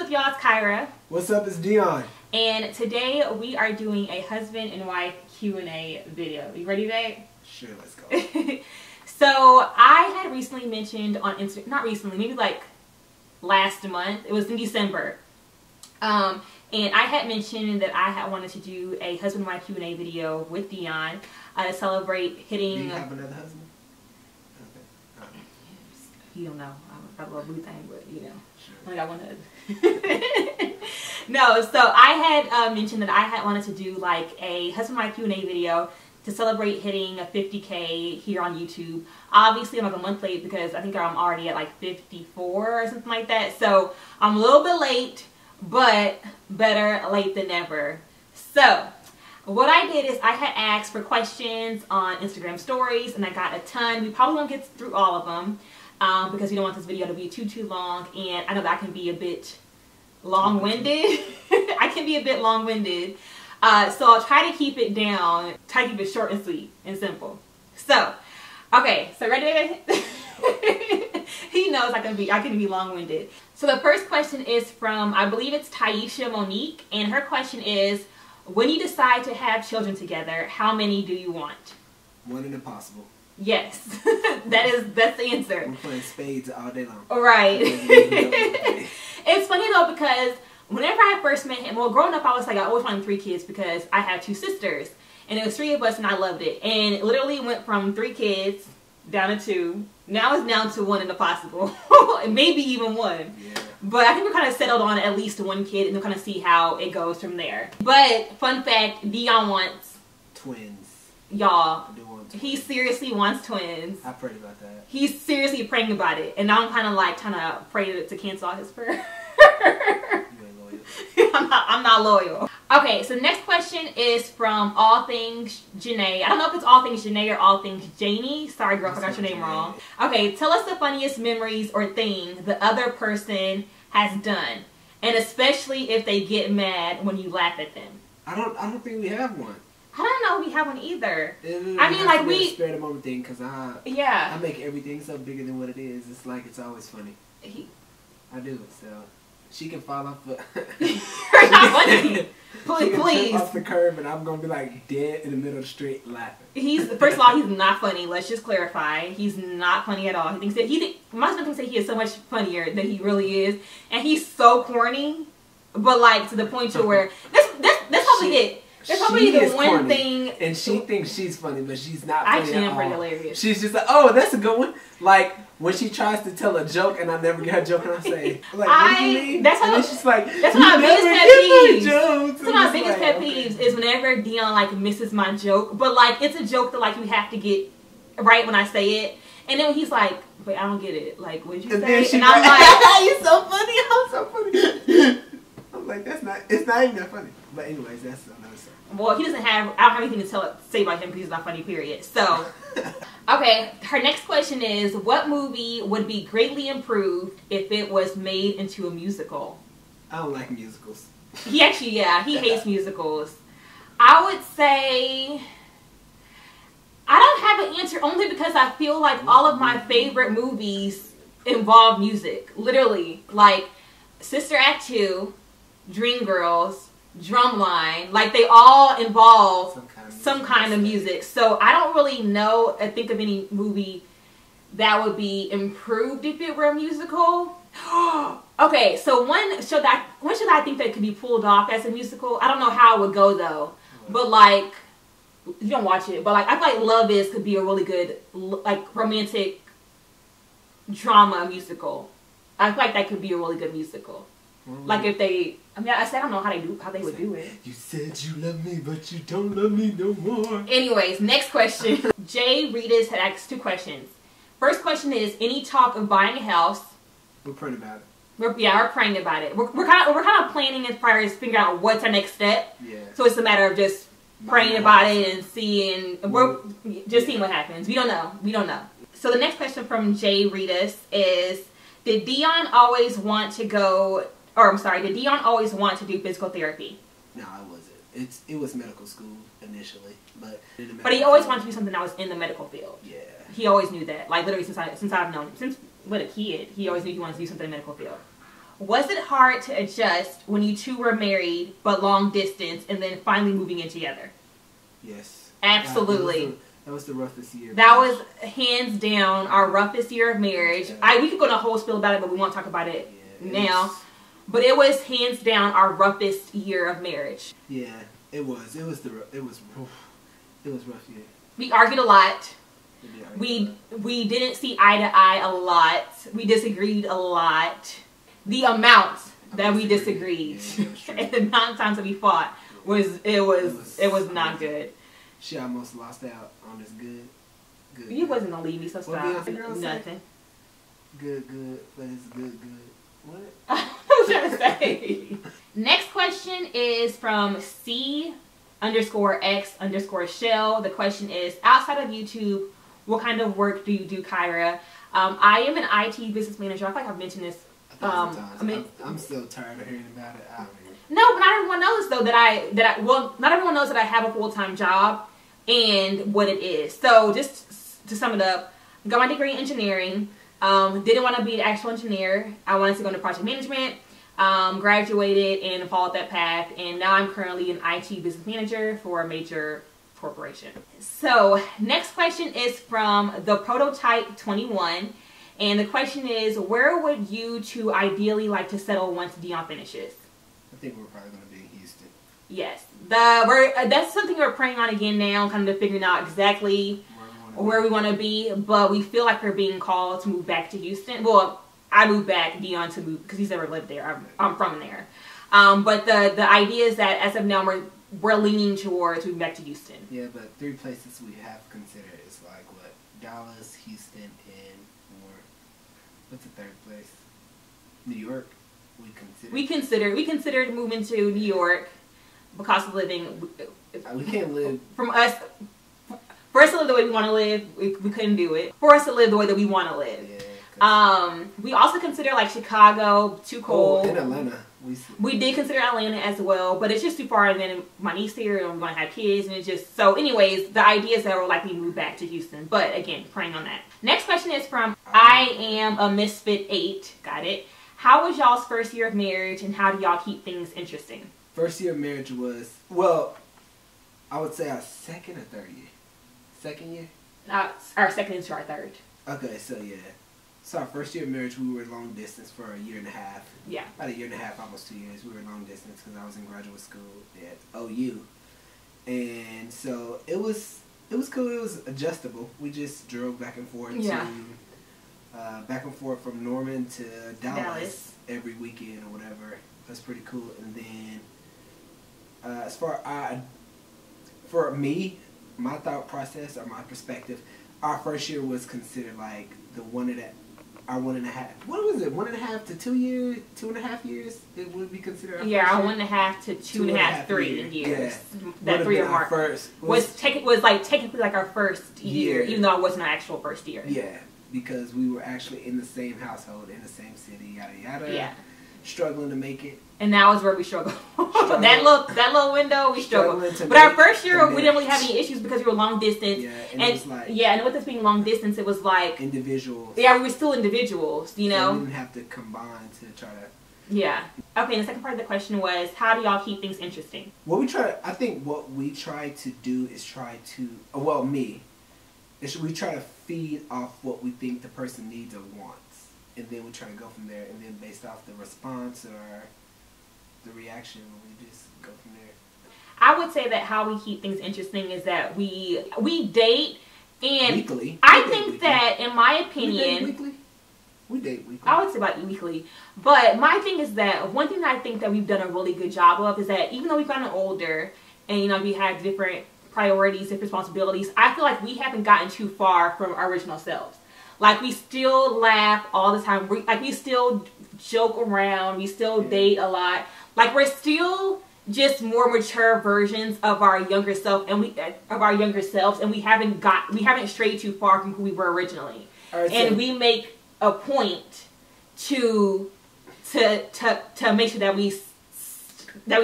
up, y'all? It's Kyra. What's up? It's Dion. And today we are doing a husband and wife Q&A video. You ready, babe? Sure, let's go. So I had recently mentioned on Instagram, not recently, maybe like last month. It was in December. And I had mentioned that I had wanted to do a husband and wife Q&A video with Dion to celebrate hitting. Do you have another husband? Okay. You don't know. I love Wu-Tang, but you know, Sure. I only got one husband. No, so I had mentioned that I had wanted to do like a husband and wife Q&A video to celebrate hitting a 50K here on YouTube. Obviously, I'm like a month late because I think I'm already at like 54 or something like that. So I'm a little bit late, but better late than never. So what I did is I had asked for questions on Instagram stories, and I got a ton. We probably won't get through all of them because we don't want this video to be too long, and I know that I can be a bit long-winded. I can be a bit long-winded. So I'll try to keep it down, try to keep it short and sweet and simple. So, okay, so ready? He knows I can be long-winded. So the first question is from, I believe it's Taisha Monique, and her question is, when you decide to have children together, how many do you want? One and impossible. Yes, that's the answer. We're playing spades all day long. Right. It's funny though because whenever I first met him, well, growing up I was like, I always wanted 3 kids because I have 2 sisters. And it was 3 of us and I loved it. And it literally went from 3 kids down to 2. Now it's down to 1 and impossible. And maybe even 1. Yeah. But I think we're kind of settled on at least 1 kid and we'll kind of see how it goes from there. But fun fact, Dion wants twins. Y'all, I do want twins. He seriously wants twins. I prayed about that. He's seriously praying about it. And now I'm kind of like trying to pray to cancel out his prayer. I'm not loyal. Okay, so the next question is from All Things Janae. I don't know if it's All Things Janae or All Things Janie. Sorry, girl, if I got your name wrong. Okay, tell us the funniest memories or thing the other person has done, and especially if they get mad when you laugh at them. I don't think we have one. I don't know if we have one either. I mean, like we spare the moment thing because I make everything so bigger than what it is. It's like it's always funny. I do it so. She can fall off the. You're not funny. Please. Off the curb, and I'm gonna be like dead in the middle of the street laughing. First of all, he's not funny. Let's just clarify. He's not funny at all. He thinks that my husband thinks that he is so much funnier than he really is, and he's so corny. But like to the point to where that's probably it. That's probably the one thing. And she thinks she's funny, but she's not funny actually, I'm pretty hilarious. She's just like, oh, that's a good one. Like when she tries to tell a joke and I never get a joke, and I say, like, what do you mean? That's how. She's like, that's my biggest pet peeves. That's my biggest pet peeves is whenever Dion like misses my joke, but like it's a joke that like you have to get right when I say it, and then he's like, wait, I don't get it. Like, what did you say? And I'm like, you're so funny. I'm so funny. I'm like, it's not even that funny. But anyways, that's another story. Well, I don't have anything to say about him because he's not funny, period. So, okay, her next question is, what movie would be greatly improved if it was made into a musical? I don't like musicals. He hates musicals. I would say, I don't have an answer only because I feel like all of my favorite movies involve music. Literally, like Sister Act 2, Dreamgirls, Drumline, like they all involve some kind of music. So I don't really know or think of any movie that would be improved if it were a musical. Okay, so one show that I think that could be pulled off as a musical. I don't know how it would go though, but like you don't watch it, but like I feel like Love Is could be a really good like romantic drama musical. I feel like that could be a really good musical. Like if they, I said I don't know how they would do it. You said you love me, but you don't love me no more. Anyways, next question. Jay Reedus had asked 2 questions. First question is, any talk of buying a house? We're praying about it. We're praying about it. We're kind of planning as far as figuring out what's our next step. Yeah. So it's a matter of just praying about it and seeing. We're just seeing what happens. We don't know. So the next question from Jay Reedus is, did Dion always want to go? Or I'm sorry, did Dion always want to do physical therapy? No, it wasn't. It was medical school initially, but he always wanted to do something that was in the medical field. Yeah. He always knew that. Like literally since I've known him, since a kid, he always knew he wanted to do something in the medical field. Was it hard to adjust when you two were married but long distance and then finally moving in together? Yes. Absolutely. That was the roughest year. That was hands down our roughest year of marriage. We could go on a whole spiel about it, but we won't talk about it now. But it was hands down our roughest year of marriage. Yeah, it was. It was rough year. We argued a lot. We didn't see eye to eye a lot. We disagreed a lot. The amount that we disagreed and the amount of times that we fought was not good. She almost lost out on this good. You wasn't gonna leave me, so stop. Nothing. Good, but it's good. What? I was trying to say. Next question is from C_X_Shell. The question is, outside of YouTube, what kind of work do you do, Kyra? I am an IT business manager. I feel like I've mentioned this. I'm still tired of hearing about it. No, but not everyone knows though not everyone knows that I have a full-time job and what it is. So just to sum it up, got my degree in engineering. Didn't want to be an actual engineer. I wanted to go into project management. Graduated and followed that path, and now I'm currently an IT business manager for a major corporation. So next question is from the Prototype 21, and the question is, where would you two ideally like to settle once Dion finishes? I think we're probably going to be in Houston. Yes, that's something we're praying on again now, kind of figuring out exactly where we want to be, but we feel like we're being called to move back to Houston. Well, I moved back, Dion to move, because he's never lived there. I'm from there. But the idea is that as of now, we're leaning towards moving back to Houston. Yeah, but 3 places we have considered is like what? Dallas, Houston, and what's the 3rd place? New York. We considered moving to New York because of living. We can't live from us. For us to live the way we want to live, we couldn't do it. For us to live the way that we want to live. Yeah, we also consider like Chicago too cold. And Atlanta. We did consider Atlanta as well, but it's just too far. And then my niece here, and I'm going to have kids, and it's just so. Anyways, the idea is that we'll likely move back to Houston, but again, praying on that. Next question is from I am a misfit 8. Got it. How was y'all's first year of marriage, and how do y'all keep things interesting? First year of marriage was, well, I would say our 2nd or 3rd year. 2nd year? Our 2nd into our 3rd. Okay, so yeah. So our first year of marriage, we were long distance for a year and a half. Yeah. About a year and a half, almost 2 years. We were long distance because I was in graduate school at OU. And so it was cool. It was adjustable. We just drove back and forth from Norman to Dallas every weekend or whatever. That's pretty cool. And then for me, my thought process or my perspective, our first year was considered like our 1.5. What was it? 1.5 to 2 years, 2.5 years. It would be considered. Our our 1.5 to 2.5, 3 years. Yeah. That 3 year mark was technically like our first year, even though it wasn't our actual first year. Yeah, because we were actually in the same household, in the same city, yada yada. Yeah. Struggling to make it. And that was where we struggled. that little window, we struggled. But our first year, we didn't really have any issues because we were long distance. Yeah, and it was like, and with us being long distance, it was like individuals. Yeah, we were still individuals, you know. So we didn't have to combine to try to. Yeah. Okay. And the second part of the question was, how do y'all keep things interesting? I think what we try to do is we try to feed off what we think the person needs or wants, and then we try to go from there, and then based off the response or the reaction, we just go from there. I would say that how we keep things interesting is that we date, and weekly. I think that, in my opinion, we date weekly. I would say about weekly, but my thing is that one thing that I think that we've done a really good job of is that even though we've gotten older and we have different priorities, different responsibilities, I feel like we haven't gotten too far from our original selves. Like, we still laugh all the time. We still joke around. We still date a lot. Like, we're still just more mature versions of our younger self, and we haven't strayed too far from who we were originally. Right, and we make a point to make sure that we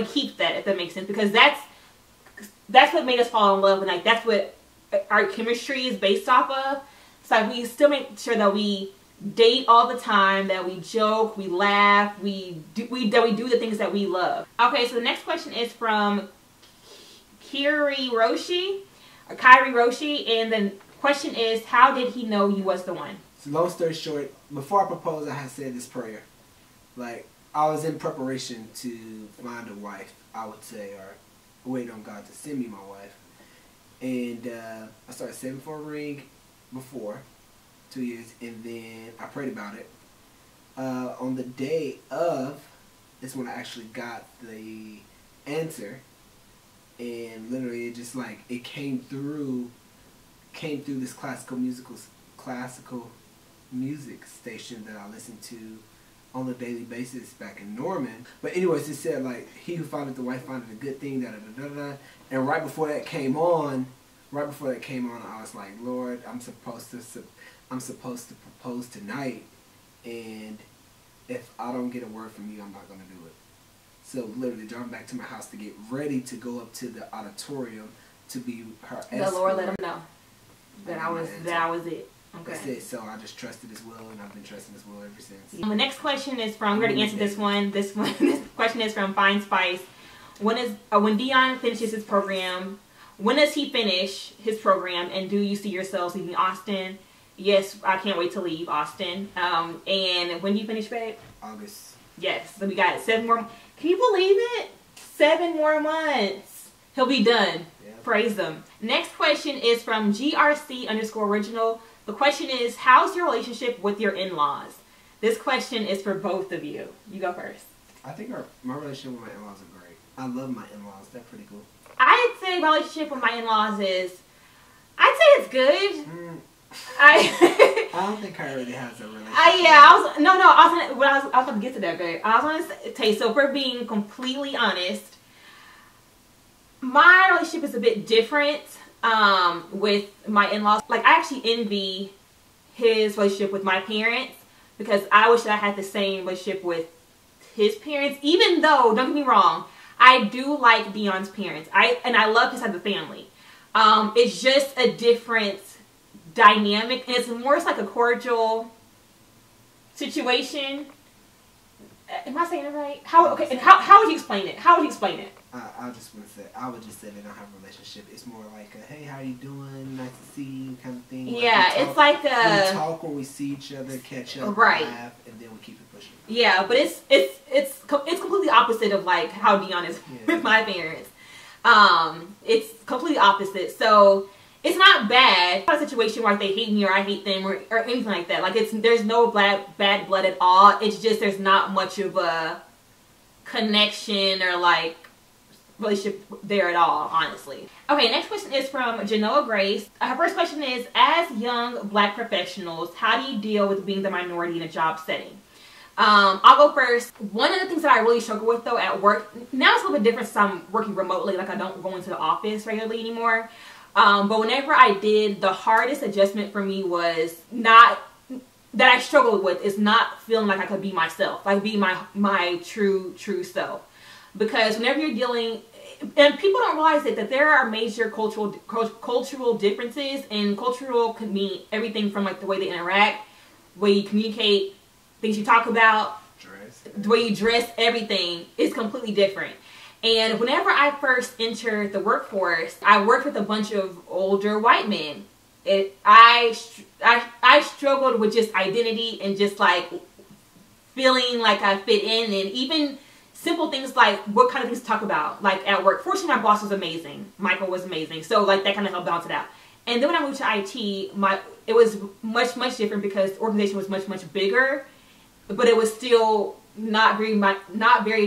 keep that, if that makes sense, because that's what made us fall in love, and like that's what our chemistry is based off of. So we still make sure that we date all the time, that we joke, we laugh, that we do the things that we love. Okay, so the next question is from Kyra Roshi, and the question is, how did he know you was the one? So long story short, before I proposed, I had said this prayer. Like, I was in preparation to find a wife, I would say, or wait on God to send me my wife. And I started saving for a ring before 2 years, and then I prayed about it. On the day of is when I actually got the answer, and literally it just like it came through this classical music station that I listened to on a daily basis back in Norman. But anyways, it said like, he who findeth the wife findeth a good thing, da da da da da. And right before that came on, I was like, Lord, I'm supposed to propose tonight, and if I don't get a word from you, I'm not gonna do it. So literally driving back to my house to get ready to go up to the auditorium to be her escort. The Lord let him know that I was it. Okay. That's it. So I just trusted His will, and I've been trusting His will ever since. The next question is from, we're going to answer this one. This question is from Fine Spice. When Dion finishes his program, when does he finish his program, and do you see yourselves leaving Austin? Yes, I can't wait to leave Austin. And when do you finish, babe? August. Yes. So we got 7 more. Can you believe it? 7 more months. He'll be done. Yep. Praise them. Next question is from GRC_original. The question is, how's your relationship with your in-laws? This question is for both of you. You go first. I think my relationship with my in-laws are great. I love my in-laws. They're pretty cool. I'd say my relationship with my in-laws is, I'd say it's good. I don't think Kyra really has a relationship. I was about to get to that, babe. I was going to say, so for being completely honest, my relationship is a bit different with my in-laws. Like, I actually envy his relationship with my parents, because I wish that I had the same relationship with his parents, even though, don't get me wrong, I do like Dion's parents. And I love his side of the family. It's just a different dynamic, and it's more like a cordial situation. Am I saying it right? How would you explain it? How would you explain it? I would just say they don't have a relationship. It's more like a, hey, how you doing? Nice to see you kind of thing. Yeah, it's like a... We talk when we see each other, catch up, right, laugh, and then we keep it pushing. Yeah, but it's completely opposite of like how Dion is with my parents. It's completely opposite. So it's not bad. It's not a situation where like, they hate me or I hate them or anything like that. Like, there's no bad blood at all. It's just there's not much of a connection or like relationship there at all, honestly. Okay, next question is from Genoa Grace. Her first question is, as young Black professionals, how do you deal with being the minority in a job setting? I'll go first. One of the things that I really struggle with though at work, now it's a little bit different since I'm working remotely, like I don't go into the office regularly anymore. But whenever I did, the hardest adjustment for me was that I struggled with is not feeling like I could be myself, like be my true self. Because whenever you're dealing, and people don't realize it, that there are major cultural differences, and cultural can mean everything from like the way they interact, the way you communicate, things you talk about, the way you dress, everything is completely different. And whenever I first entered the workforce, I worked with a bunch of older white men. I struggled with just identity and just like feeling like I fit in, and even simple things like what kind of things to talk about, like at work. Fortunately, my boss was amazing. Michael was amazing. So like that kind of helped balance it out. And then when I moved to IT, it was much different because the organization was much bigger, but it was still not very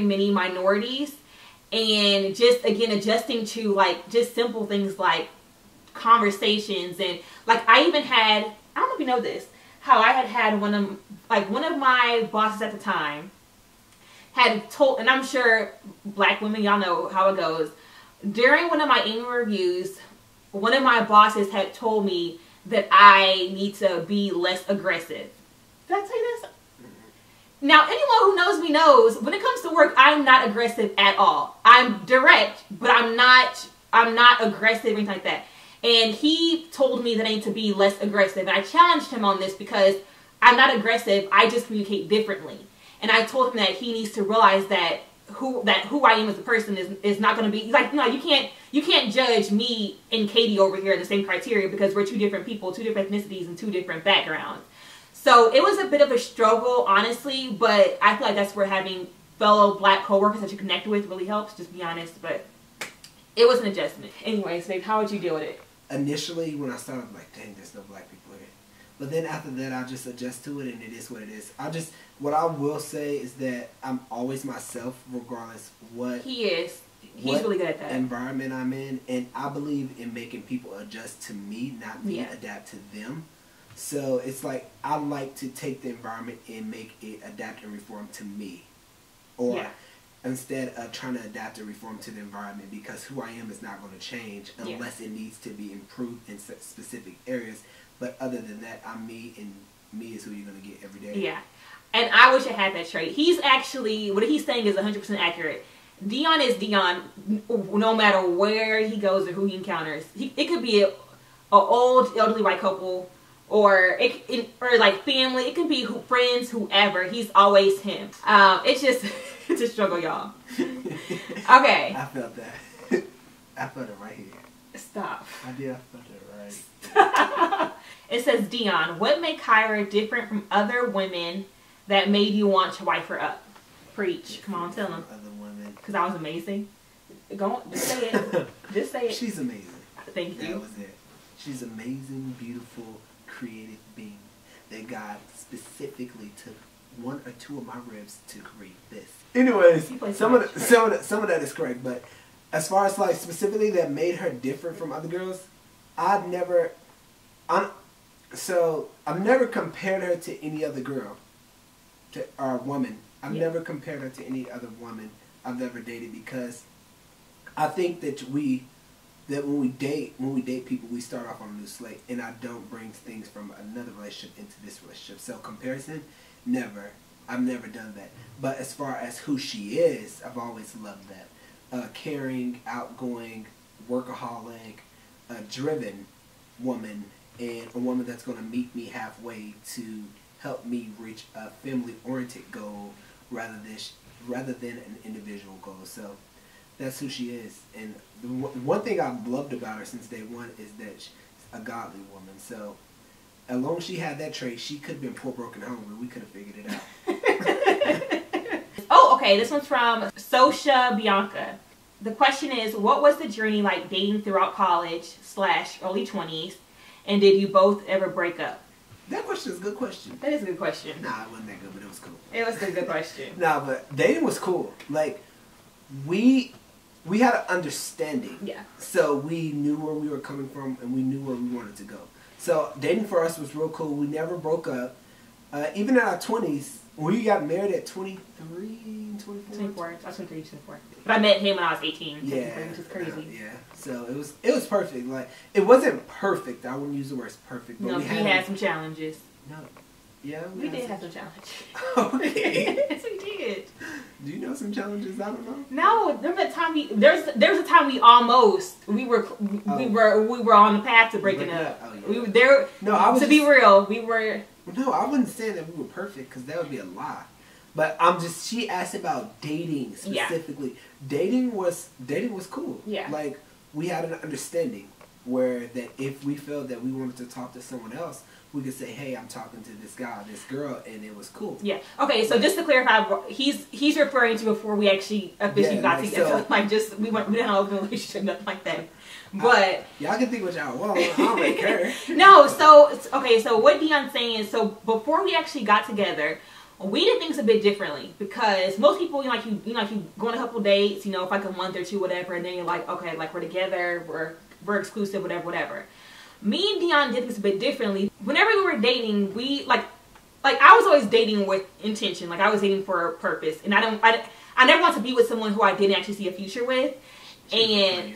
many minorities. And just again adjusting to like just simple things like conversations, and like I even had, I don't know if you know this, how I had one of my bosses at the time had told, and I'm sure Black women, y'all know how it goes, during one of my annual reviews, one of my bosses had told me that I need to be less aggressive. Did I say this? Now, anyone who knows me knows, when it comes to work, I'm not aggressive at all. I'm direct, but I'm not aggressive or anything like that. And he told me that I need to be less aggressive. And I challenged him on this because I'm not aggressive. I just communicate differently. And I told him that he needs to realize that who I am as a person is not going to be like, no, you can't judge me and Katie over here the same criteria, because we're two different people, two different ethnicities, and two different backgrounds. So it was a bit of a struggle, honestly, but I feel like that's where having fellow black coworkers that you connect with really helps, just be honest. But it was an adjustment. Anyways, babe, how would you deal with it? Initially, when I started, I'm like, dang, there's no black people here. But then after that, I just adjust to it, and it is what it is. What I will say is that I'm always myself, regardless what. He is. He's really good at that. Environment I'm in, and I believe in making people adjust to me, not me adapt to them. So it's like I like to take the environment and make it adapt and reform to me, or instead of trying to adapt and reform to the environment, because who I am is not going to change unless it needs to be improved in specific areas. But other than that, I'm me, and me is who you're going to get every day. Yeah. And I wish I had that trait. He's actually, what he's saying is 100% accurate. Dion is Dion no matter where he goes or who he encounters. It could be an old elderly white couple, or like family. It could be friends, whoever. He's always him. It's just, it's a struggle, y'all. Okay. I felt that. I felt it right here. Stop. I did. I felt it right. It says, Dion, what made Kyra different from other women that made you want to wife her up? Preach. Come on, tell them. Other women. Because I was amazing. Go on, just say it. Just say it. She's amazing. Thank you. That was it. She's amazing, beautiful, creative being that God specifically took one or two of my ribs to create this. Anyways, some of that is correct, but as far as like specifically that made her different from other girls, I've never compared her to any other girl, or woman. I've never compared her to any other woman I've ever dated, because I think that when we date people, we start off on a new slate, and I don't bring things from another relationship into this relationship. So comparison, never. I've never done that. But as far as who she is, I've always loved that. Caring, outgoing, workaholic, driven woman, and a woman that's going to meet me halfway to help me reach a family-oriented goal rather than an individual goal. So that's who she is. And the one thing I've loved about her since day one is that she's a godly woman. So as long as she had that trait, she could have been poor, broken, hungry. We could have figured it out. Oh, okay. This one's from Sosha Bianca. The question is, what was the journey like dating throughout college / early 20s? And did you both ever break up? That question is a good question. That is a good question. Nah, it wasn't that good, but it was cool. It was a good question. Nah, but dating was cool. Like, we had an understanding. Yeah. So we knew where we were coming from, and we knew where we wanted to go. So dating for us was real cool. We never broke up. Even in our 20s, we got married at 23, 24? 24. I was 23, 24. But I met him when I was 18. Yeah. Which is crazy. Yeah. So it was perfect. Like, it wasn't perfect. I wouldn't use the word perfect. But no, we had some challenges. No. Yeah. We did have some challenges. Okay. Yes, we did. Do you know some challenges? I don't know. No, there's a time we almost we were on the path to breaking up. Oh, yeah. We were there. No, I was to be real. We were. No, I wouldn't say that we were perfect, because that would be a lie. But she asked about dating specifically. Yeah. Dating was cool. Yeah. Like, we had an understanding where that if we felt that we wanted to talk to someone else, we could say, hey, I'm talking to this guy, this girl, and it was cool. Yeah. Okay, so just to clarify, he's referring to before we actually officially got together. So, like, just we didn't have an open relationship, nothing like that. But y'all can think what y'all want. I don't really care. No, so okay, so what Dion's saying is, so before we actually got together, we did things a bit differently, because most people, you go on a couple dates, for like a month or two, whatever, and then you're like, okay, like we're together, we're exclusive, whatever. Me and Dion did things a bit differently. Whenever we were dating, we like I was always dating with intention. Like, I was dating for a purpose, and I never want to be with someone who I didn't actually see a future with. And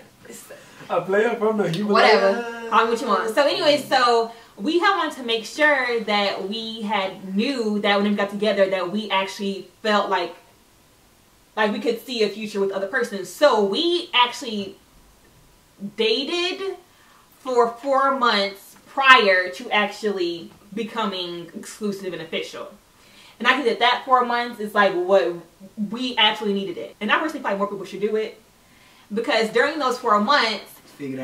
a player from the human. Whatever. Call me what you want. So anyway, so we had wanted to make sure that we knew that when we got together that we actually felt like we could see a future with other persons. So we actually dated for 4 months prior to actually becoming exclusive and official. And I think that 4 months is like what we actually needed it. And I personally feel like more people should do it. Because during those 4 months, we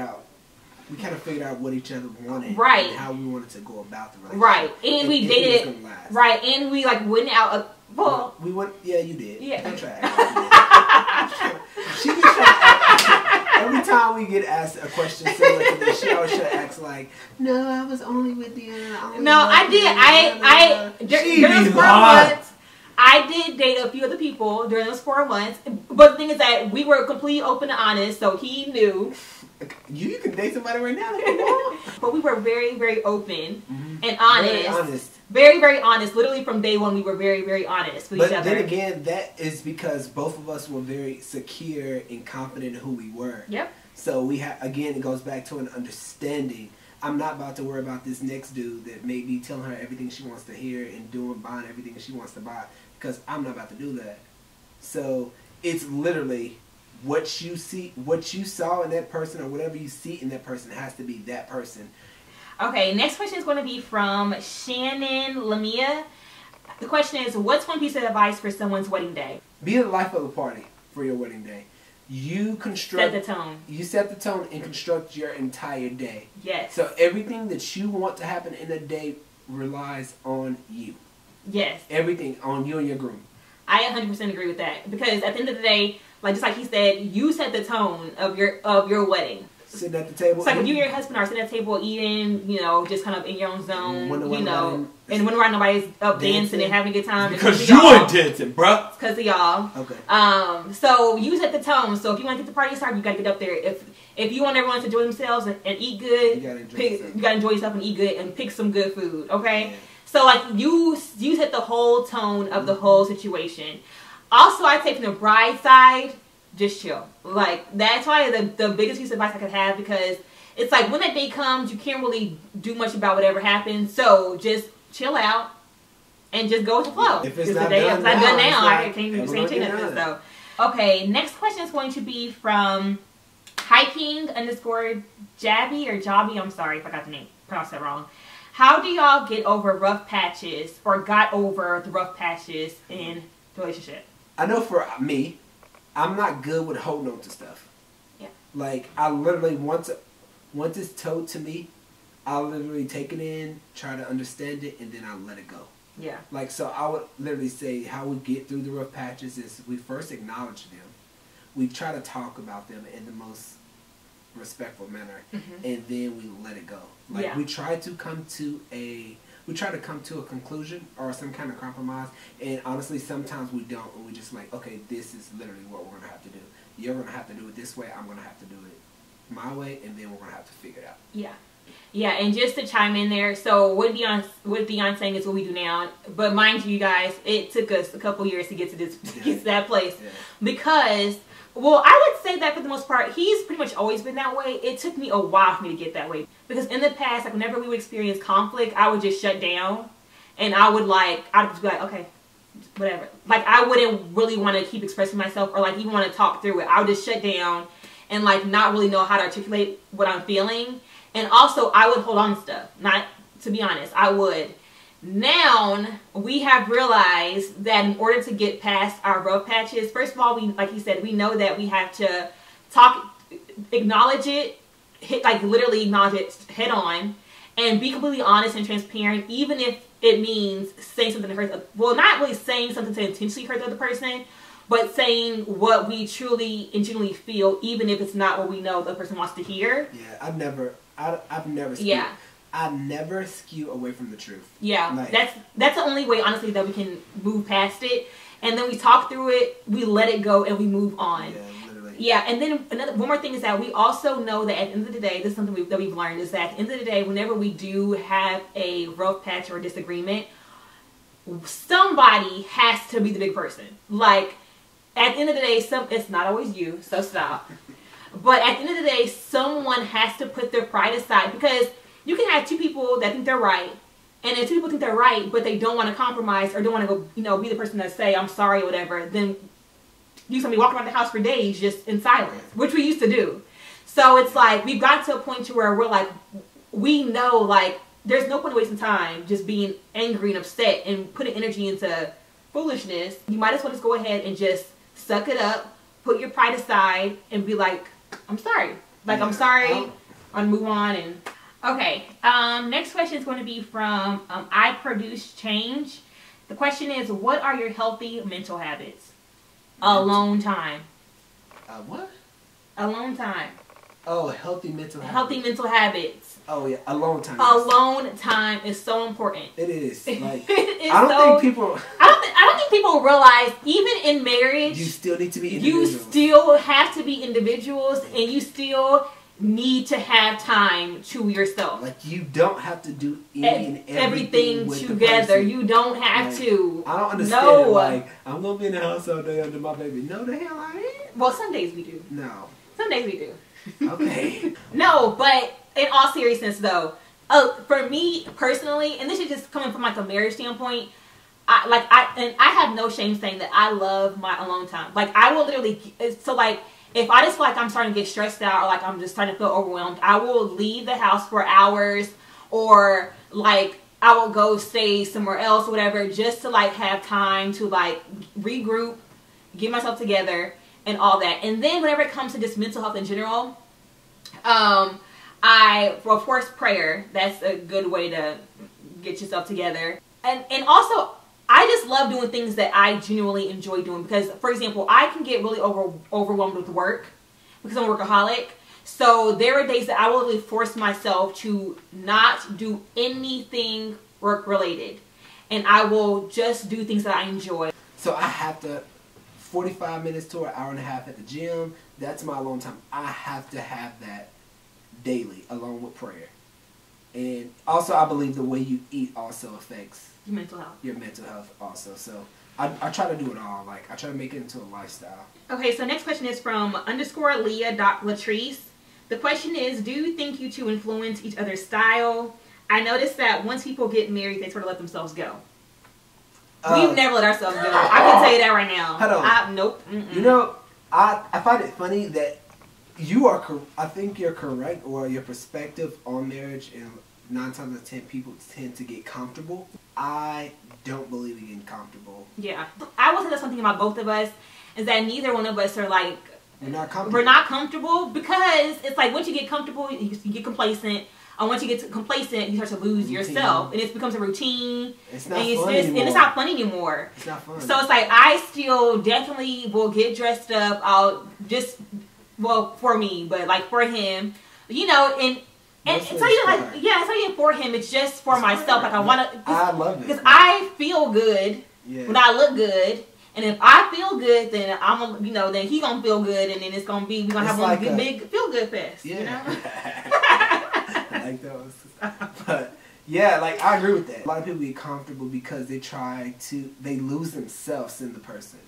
kind of figured out what each other wanted, right, and how we wanted to go about the relationship, right, and we dated, right, and we like went out. Well, we went. Yeah, you did. Yeah, don't try. She gets try. Every time we get asked a question similar to this, she always should ask like, "No, I was only with you." No, I did. During those 4 months, I did date a few other people during those 4 months. But the thing is that we were completely open and honest, so he knew. You can date somebody right now if you want. But we were very, very open and honest. Very honest. Very, very honest. Literally from day one, we were very, very honest with each other. But then again, that is because both of us were very secure and confident in who we were. Yep. So we have, again, it goes back to an understanding. I'm not about to worry about this next dude that may be telling her everything she wants to hear and buying everything she wants to buy, because I'm not about to do that. So it's literally what you see, what you saw in that person, or whatever you see in that person has to be that person. Okay, next question is going to be from Shannon Lamia. The question is, what's one piece of advice for someone's wedding day? Be the life of the party for your wedding day. You construct... Set the tone. You set the tone and construct your entire day. Yes. So everything that you want to happen in a day relies on you. Yes. Everything on you and your groom. I 100% agree with that. Because at the end of the day, like just like he said, you set the tone of your wedding. Sitting at the table. It's like if you and your husband are sitting at the table eating, you know, just kind of in your own zone, you know, and when nobody's up dancing and having a good time. Because you ain't dancing, bruh. It's because of y'all. Okay. So you set the tone. So if you want to get the party started, you got to get up there. If you want everyone to enjoy themselves and eat good, you got to enjoy yourself and eat good and pick some good food, okay? Yeah. So like you set the whole tone of the whole situation. Also, I take from the bride side, just chill. Like, that's why the biggest piece of advice I could have, because it's like when that day comes, you can't really do much about whatever happens. So just chill out and just go with the flow. If it's not done now, I can't say nothing. So, okay, next question is going to be from hiking_Jabby or Jobby. I'm sorry if I got the name pronounced that wrong. How do y'all get over rough patches, or got over the rough patches in the relationship? I know for me, I'm not good with holding on to stuff. Yeah. Like, I literally, once it's told to me, I'll literally take it in, try to understand it, and then I'll let it go. Yeah. Like, so I would literally say how we get through the rough patches is we first acknowledge them. We try to talk about them in the most respectful manner, and then we let it go. Like, we try to come to a conclusion or some kind of compromise, and honestly sometimes we don't, and we just like, okay, this is literally what we're gonna have to do. You're gonna have to do it this way, I'm gonna have to do it my way, and then we're gonna have to figure it out. Yeah, and just to chime in there, so what Dion's saying is what we do now, but mind you guys, it took us a couple years to get to this, get to that place, because, well, I would say that for the most part, he's pretty much always been that way. It took me a while for me to get that way. Because in the past, like whenever we would experience conflict, I would just shut down. And I'd just be like, okay, whatever. Like, I wouldn't really want to keep expressing myself or like even want to talk through it. I would just shut down and like not really know how to articulate what I'm feeling. And also, I would hold on to stuff. Not, to be honest, I would. Now, we have realized that in order to get past our rough patches, first of all, like he said, we know that we have to acknowledge it, literally acknowledge it head on, and be completely honest and transparent, even if it means saying something to hurt, well, not really saying something to intentionally hurt the other person, but saying what we truly and genuinely feel, even if it's not what we know the other person wants to hear. Yeah, I've never I never skew away from the truth. Yeah, like, that's the only way, honestly, that we can move past it. And then we talk through it, we let it go, and we move on. Yeah, literally. Yeah, and then one more thing is that we also know that at the end of the day, this is something that we've learned, is that at the end of the day, whenever we do have a rough patch or disagreement, somebody has to be the big person. Like, at the end of the day, it's not always you, so stop. But at the end of the day, someone has to put their pride aside, because you can have two people that think they're right, and if two people think they're right, but they don't want to compromise or don't want to go, be the person that say, I'm sorry or whatever, then you're going to be walking around the house for days just in silence, which we used to do. So it's like, we've got to a point to where we're like, we know, like, there's no point wasting time just being angry and upset and putting energy into foolishness. You might as well just go ahead and just suck it up, put your pride aside, and be like, I'm sorry. Like, I'm sorry, and move on. And okay, next question is going to be from I Produce Change. The question is, what are your healthy mental habits? Alone time. What? Alone time. Oh, healthy mental habits. Healthy mental habits. Oh yeah, alone time. Alone time is so important. It is. Like, I don't think people realize, even in marriage, you still need to be individuals. You still have to be individuals, and you still need to have time to yourself. Like, you don't have to do everything together. You don't have to. I don't understand it. Like, I'm gonna be in the house all day under my baby. No, the hell I ain't. Well, some days we do. No. Some days we do. Okay. No, but in all seriousness, though, for me personally, and this is just coming from like a marriage standpoint, I have no shame saying that I love my alone time. Like, I will literally, so like, if I just feel like I'm starting to get stressed out, or like I'm just starting to feel overwhelmed, I will leave the house for hours, or like I will go stay somewhere else or whatever, just to like have time to like regroup, get myself together, and all that. And then whenever it comes to just mental health in general, well, of course, prayer. That's a good way to get yourself together. And also, I just love doing things that I genuinely enjoy doing. Because, for example, I can get really overwhelmed with work because I'm a workaholic. So there are days that I will really force myself to not do anything work related. And I will just do things that I enjoy. So I have to, 45 minutes to an hour and a half at the gym, that's my alone time. I have to have that daily, along with prayer. And also, I believe the way you eat also affects your mental health. Your mental health also. So I try to do it all. Like, I try to make it into a lifestyle. Okay, so next question is from _Leah.Latrice. The question is, do you think you two influence each other's style? I noticed that once people get married, they sort of let themselves go. We've never let ourselves go. I can tell you that right now. Hold on. Nope. You know, I find it funny that you are, I think you're correct, or your perspective on marriage, and 9 times out of 10 people tend to get comfortable. I don't believe in getting comfortable. Yeah. I will say that's something about both of us, is that neither one of us are like, we're not comfortable. We're not comfortable, because it's like once you get comfortable, you get complacent. And once you get complacent, you start to lose yourself, and it becomes a routine. It's not fun anymore. And it's not fun anymore. It's not fun. So it's like, I still definitely will get dressed up. I'll just, well, for me, but like for him, you know, and it's not even like, yeah, it's not even for him. It's just for myself. Like, I want to. I love it because I feel good when I look good. And if I feel good, then I'm gonna, you know, then he gonna feel good, and then it's gonna be, we're gonna have one big feel good fest. Yeah. You know? I like those. But yeah, like, I agree with that. A lot of people get comfortable because they lose themselves in the person.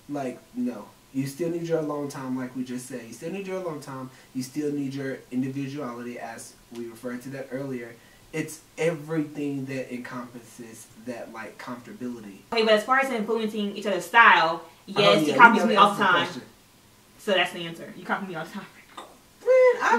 Like, no, you still need your alone time, like we just said. You still need your alone time. You still need your individuality, as we referred to that earlier. It's everything that encompasses that, like, comfortability. Okay, but as far as influencing each other's style, yes, he copies me all the time. So that's the answer. You copy me all the time. I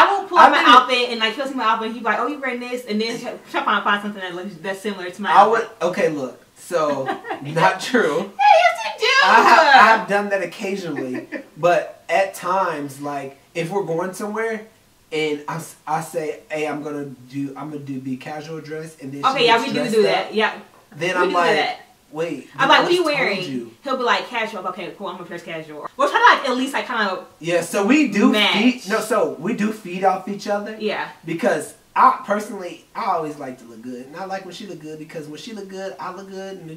will pull out my outfit, and like, he'll see my outfit, and he'll be like, oh, you wearing this? And then try to find something that's similar to my outfit. Okay, look. So, not true. Yes, you do. I've done that occasionally. But at times, like, if we're going somewhere, and I say, hey, I'm gonna be casual dress, and then okay, yeah, we do that. Yeah. Then I'm like, wait. I'm like, what are you wearing? He'll be like, casual. Okay, cool. I'm gonna dress casual. We'll try to, like, at least like kind of. Yeah. So we do match. we do feed off each other. Yeah. Because I always like to look good, and I like when she look good, because when she look good, I look good, and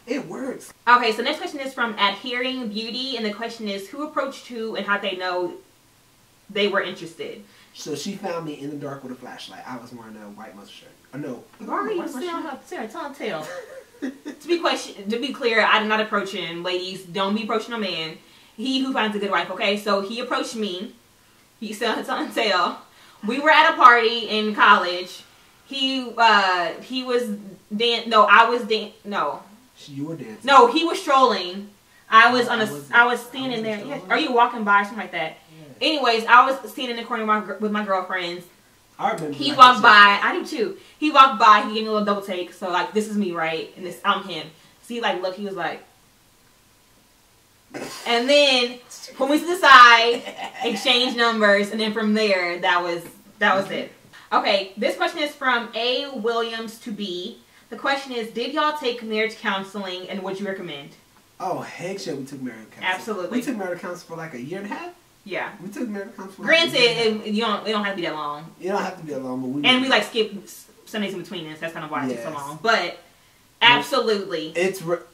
it works. Okay. So next question is from Adhering Beauty, and the question is, who approached who, and how they know they were interested? So she found me in the dark with a flashlight. I was wearing a white muscle shirt. Oh, no. Why are you Sarah, tell. To be clear, I did not approach him. Ladies, don't be approaching a man. He who finds a good wife, okay? So he approached me. He said, tell. We were at a party in college. He was dancing. No, I was dancing. No. You were dancing. No, he was strolling. I was standing there. Yeah, are you walking by or something like that? Anyways, I was standing in the corner with my girlfriends, I remember. He walked by. I do too. He walked by. He gave me a little double take. So like, this is me, right? And this, I'm him. See, like, look, he was like, and then pulled me to the side, exchange numbers, and then from there, that was it. Okay, this question is from A. Williams to B. The question is, did y'all take marriage counseling, and would you recommend? Oh, heck yeah, we took marriage counseling. Absolutely. We took marriage counseling for like a year and a half. Yeah. We took marriage counseling for Granted, it don't have to be that long. You don't have to be that long, but we like skip Sundays in between this. That's kind of why it took so long. But absolutely,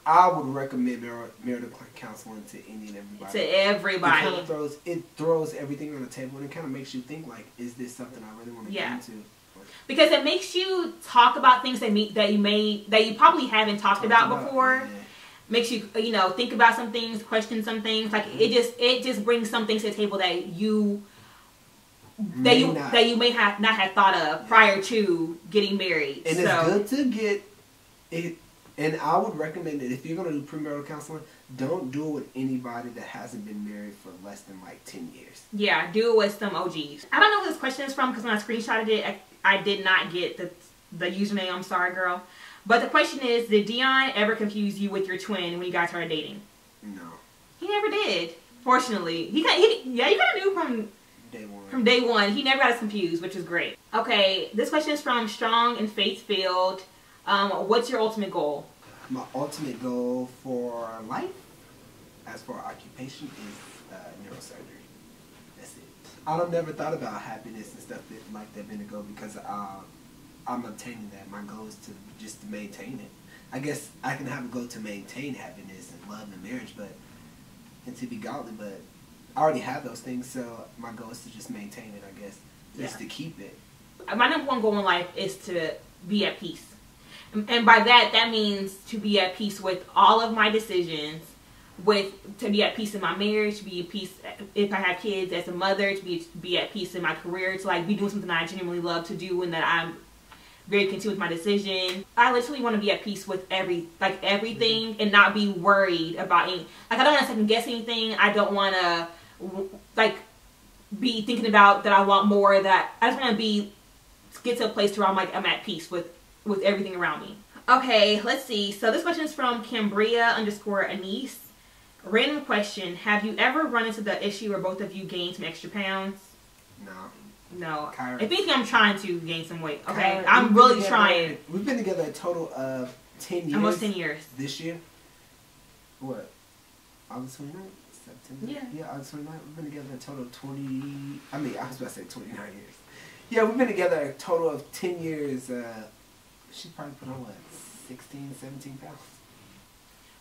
I would recommend marital counseling to any and everybody. To everybody. It throws everything on the table, and it kind of makes you think like, is this something I really want to get into? Because it makes you talk about things that you probably haven't talked about before. Yeah. Makes you think about some things, question some things. Like it just brings some things to the table that you may not have thought of prior to getting married. And it's good to get it. And I would recommend that if you're going to do premarital counseling, don't do it with anybody that hasn't been married for less than like 10 years. Yeah, do it with some OGs. I don't know who this question is from because when I screenshotted it, I did not get the username. I'm sorry, girl. But the question is, did Dion ever confuse you with your twin when you guys started dating? No. He never did. Fortunately. You kind of knew from day one. From day one. He never got us confused, which is great. Okay, this question is from Strong and Faith-Filled. What's your ultimate goal? My ultimate goal for life, as for occupation, is neurosurgery. That's it. I've never thought about happiness and stuff like that a minute ago because I'm obtaining that. My goal is to just maintain it. I guess I can have a goal to maintain happiness and love and marriage, and to be godly, but I already have those things, so my goal is to just maintain it, I guess. Just to keep it. My number one goal in life is to be at peace. And by that means to be at peace with all of my decisions, to be at peace in my marriage, to be at peace if I have kids as a mother, to be at peace in my career, to like be doing something that I genuinely love to do and that I'm very content with my decision. I literally want to be at peace with everything and not be worried about any, I don't want to second guess anything. I don't want to be thinking about that I want more, that I just want to get to a place where I'm at peace with everything around me. Okay, let's see. So this question is from Cambria_Anise. Random question. Have you ever run into the issue where both of you gained some extra pounds? No. Kyra. If anything, I'm trying to gain some weight. Okay, Kyra, I'm really trying. We've been together a total of 10 years. Almost 10 years. This year? What? August 29th? September? Yeah, August 29th. We've been together a total of 20... I was about to say 29 years. Yeah, we've been together a total of 10 years. She probably put on, 16, 17 pounds?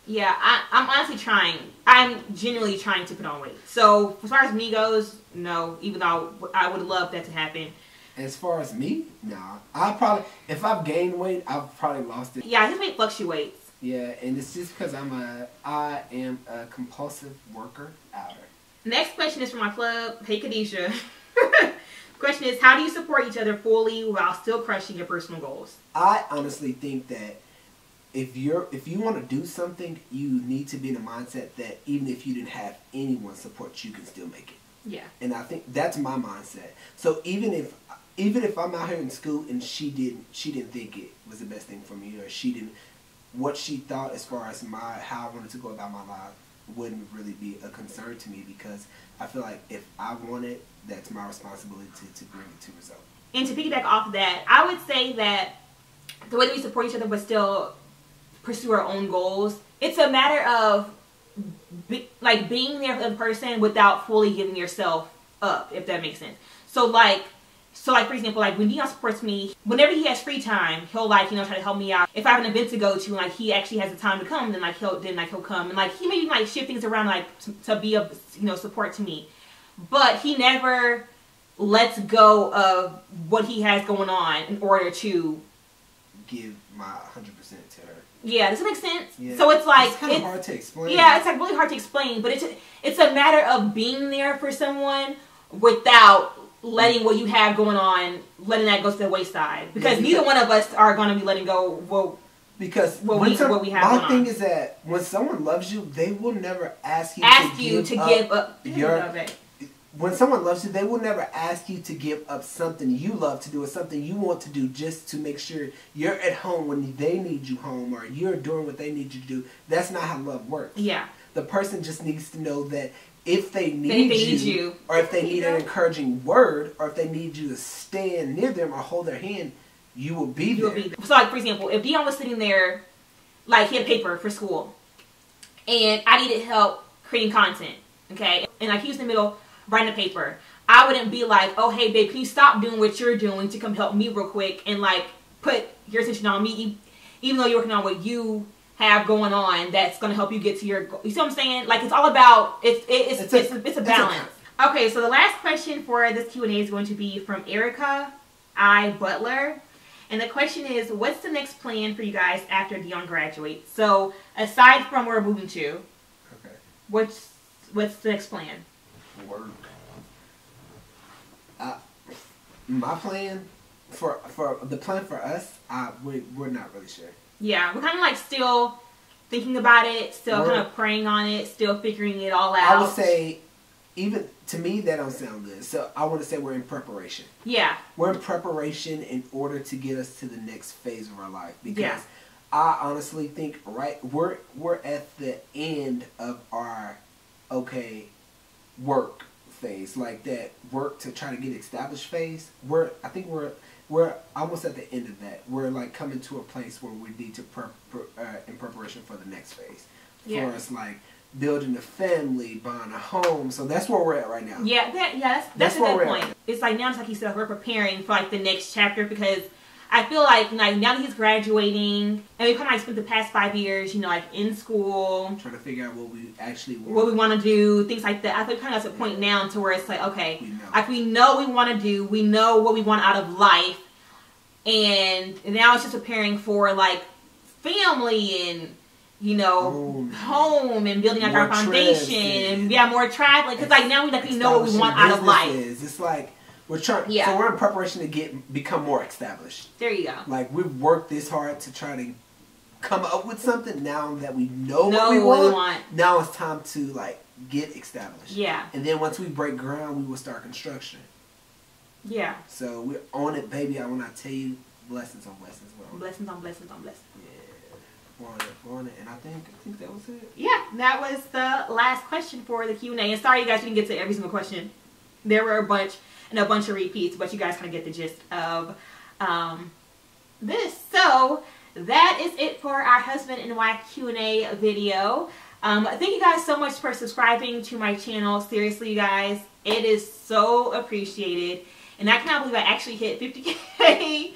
Yeah, I'm honestly trying. I'm genuinely trying to put on weight. So, as far as me goes, no. Even though I would love that to happen. As far as me? No. If I've gained weight, I've probably lost it. Yeah, his weight fluctuates. Yeah, and it's just because I am a compulsive worker outer. Next question is from my club. Hey, Khadijah. Question is, how do you support each other fully while still crushing your personal goals? I honestly think that if you want to do something, you need to be in a mindset that even if you didn't have anyone support, you can still make it. Yeah. And I think that's my mindset. So even if I'm out here in school and she didn't think it was the best thing for me, or what she thought as far as how I wanted to go about my life wouldn't really be a concern to me, because I feel like if I want it, that's my responsibility to bring it to result. And to piggyback off of that, I would say that the way that we support each other but still pursue our own goals, it's a matter of being there for the person without fully giving yourself up, if that makes sense. So for example, when Dion supports me, whenever he has free time, he'll try to help me out. If I have an event to go to and he actually has the time to come, then he'll come, and he maybe shift things around to be of support to me. But he never lets go of what he has going on in order to give my 100% to her. Yeah, does it make sense? Yeah. So it's kind of hard to explain. Yeah, it's really hard to explain, but it's a matter of being there for someone without letting what you have going on, letting that go to the wayside. Because neither one of us are going to be letting go what we have going on. My thing is that when someone loves you, they will never ask you to give up when someone loves you, they will never ask you to give up something you love to do or something you want to do just to make sure you're at home when they need you home or you're doing what they need you to do. That's not how love works. Yeah. The person just needs to know that if they need you, or if they need an encouraging word, or if they need you to stand near them or hold their hand, you will be there. So, like, for example, if Dion was sitting there, like, he had paper for school, and I needed help creating content, okay? And, like, he was in the middle writing a paper. I wouldn't be like, oh, hey, babe, can you stop doing what you're doing to come help me real quick and, like, put your attention on me, even though you're working on what you have going on that's going to help you get to your goal. You see what I'm saying? Like, it's all about, it's a balance. Okay, so the last question for this Q&A is going to be from Erica I. Butler. And the question is, what's the next plan for you guys after Dion graduates? So, aside from where we're moving to, okay, what's the next plan? Work. My plan for the plan for us, we're not really sure. Yeah, we're kind of like still thinking about it, still kind of praying on it, still figuring it all out. I would say, even to me, that don't sound good. So I want to say we're in preparation. Yeah. We're in preparation in order to get us to the next phase of our life. Because I honestly think we're at the end of our work phase, like that work to try to get established phase. I think we're almost at the end of that. We're like coming to a place where we need to in preparation for the next phase. For us, like building a family, buying a home. So that's where we're at right now. Yeah, that's a good point. It's like now, it's like you said, we're preparing for like the next chapter, because I feel like now that he's graduating, and we kind of like spent the past 5 years, you know, like in school, trying to figure out what we actually want, what we want to do, things like that. I feel kind of at a point now to where it's like, okay, we know what we want to do, we know what we want out of life, and now it's just preparing for like family and, you know, home and building out our foundation and more traveling, because like now we know what we want out of life. It's like we're trying. So we're in preparation to become more established. There you go. Like we've worked this hard to try to come up with something. Now that we know what we want, now it's time to like get established. Yeah. And then once we break ground, we will start construction. Yeah. So we're on it, baby. I want to tell you, blessings on blessings. Blessings on blessings on blessings. Yeah. We're on it. And I think that was it. Yeah, that was the last question for the Q&A. And sorry, you guys, we didn't get to every single question. There were a bunch of repeats, but you guys kind of get the gist of this. So that is it for our husband and wife Q&A video. Thank you guys so much for subscribing to my channel. Seriously, you guys, it is so appreciated. And I cannot believe I actually hit 50K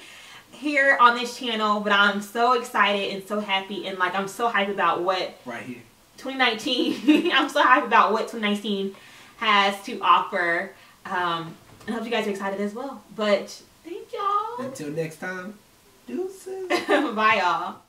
here on this channel, but I'm so excited and so happy, and like I'm so hyped about what 2019 I'm so hyped about what 2019 has to offer, and I hope you guys are excited as well. But thank y'all. Until next time, deuces. Bye y'all.